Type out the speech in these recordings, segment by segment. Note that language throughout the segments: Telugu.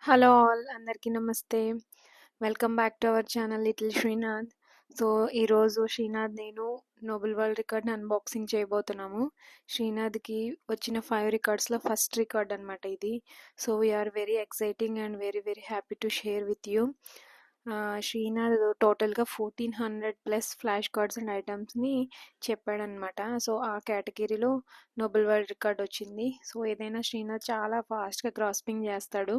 హలో ఆల్ అందరికీ నమస్తే. Welcome back to our channel little Srinath. So ఈరోజు శ్రీనాథ్ నేను నోబెల్ వరల్డ్ రికార్డ్ని అన్బాక్సింగ్ చేయబోతున్నాము. శ్రీనాథ్కి వచ్చిన 5 రికార్డ్స్లో ఫస్ట్ రికార్డ్ అనమాట ఇది. So we are very exciting and very very happy to share with you. Srinath టోటల్గా 1400+ ఫ్లాష్ కార్డ్స్ అండ్ ఐటమ్స్ని చెప్పాడనమాట. సో ఆ కేటగిరీలో నోబెల్ వరల్డ్ రికార్డ్ వచ్చింది. సో ఏదైనా శ్రీనాథ్ చాలా ఫాస్ట్గా గ్రాస్పింగ్ చేస్తాడు,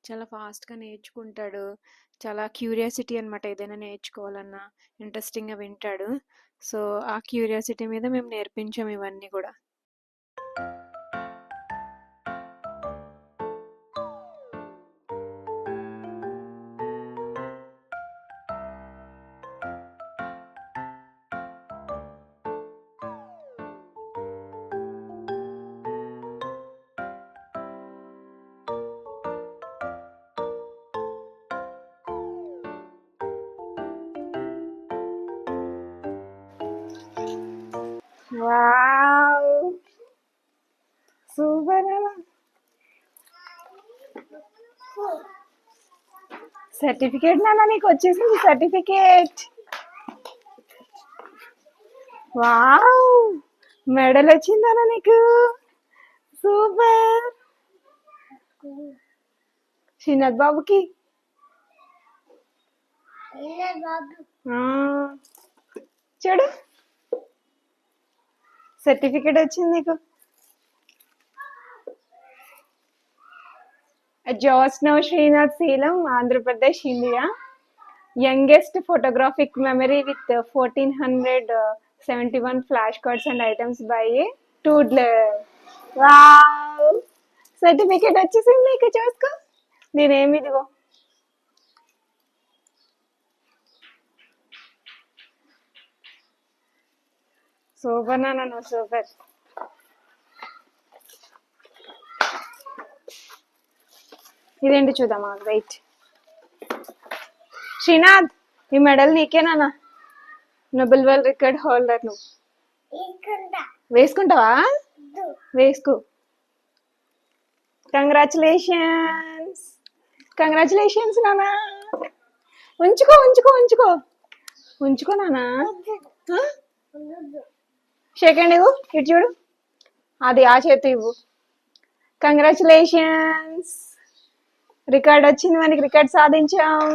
చాలా ఫాస్ట్గా నేర్చుకుంటాడు, చాలా క్యూరియాసిటీ అనమాట. ఏదైనా నేర్చుకోవాలన్నా ఇంట్రెస్టింగ్గా వింటాడు. సో ఆ క్యూరియాసిటీ మీద మేము నేర్పించాము ఇవన్నీ కూడా. వావ్, సూపర్ అలా. సర్టిఫికేట్ నాన్న, నీకు వచ్చేసింది సర్టిఫికేట్. వావ్, మెడల్ వచ్చిందన్న నీకు. సూపర్. శ్రీనాథ్ బాబుకి ఆ, చూడు సర్టిఫికేట్ వచ్చింది నీకు. జోస్నో Srinath Seelam, Andhra Pradesh, India. Youngest photographic memory with 1471 flash cards and items by toddler. Wow, certificate వచ్చేసింది నీకు, చూసుకో. నేనేమి ఇదిగో సూపర్ నాన్న, నువ్వు సూపర్. ఇదేంటి చూద్దామా, వెయిట్. శ్రీనాథ్, ఈ మెడల్ నీకేనా? నోబెల్ వరల్డ్ రికార్డ్ హోల్డర్ నువ్వు. వేసుకుంటావా? వేసుకో. కంగ్రాచులేషన్స్, కంగ్రాచులేషన్స్ నానా. ఉంచుకో ఉంచుకో ఉంచుకో ఉంచుకో నానా. సెకండ్ ఇవ్వు, ఇటు చూడు, అది ఆ చేతి ఇవ్వు. కంగ్రాచులేషన్స్, రికార్డ్ వచ్చింది మనకి, రికార్డ్ సాధించాం.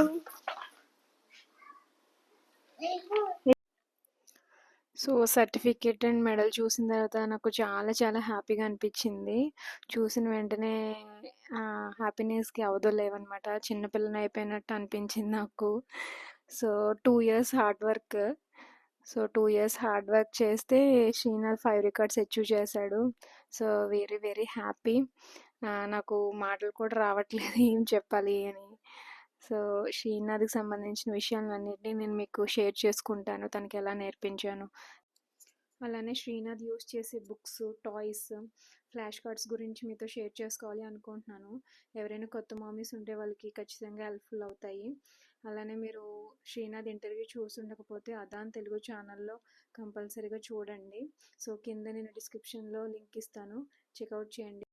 సో సర్టిఫికేట్ అండ్ మెడల్ చూసిన తర్వాత నాకు చాలా చాలా హ్యాపీగా అనిపించింది. చూసిన వెంటనే హ్యాపీనెస్కి అవధులు లేవన్నమాట. చిన్నపిల్లని అయిపోయినట్టు అనిపించింది నాకు. So 2 years hard work. So 2 years hard work చేస్తే శ్రీనాథ్ 5 రికార్డ్స్ అచీవ్ చేశాడు. So very very happy. నాకు మాటలు కూడా రావట్లేదు ఏం చెప్పాలి అని. సో శ్రీనాథ్కి సంబంధించిన విషయాలన్నింటినీ నేను మీకు షేర్ చేసుకుంటాను, తనకి ఎలా నేర్పించాను. అలానే శ్రీనాథ్ యూస్ చేసే బుక్స్, టాయ్స్, ఫ్లాష్ కార్డ్స్ గురించి మీతో షేర్ చేసుకోవాలి అనుకుంటున్నాను. ఎవరైనా కొత్త మామీస్ ఉంటే వాళ్ళకి ఖచ్చితంగా హెల్ప్ఫుల్ అవుతాయి. అలానే మీరు శ్రీనాథ్ ఇంటర్వ్యూ చూసి ఉండకపోతే అదాన్ తెలుగు ఛానల్లో కంపల్సరీగా చూడండి. సో కింద నేను డిస్క్రిప్షన్లో లింక్ ఇస్తాను, చెక్అవుట్ చేయండి.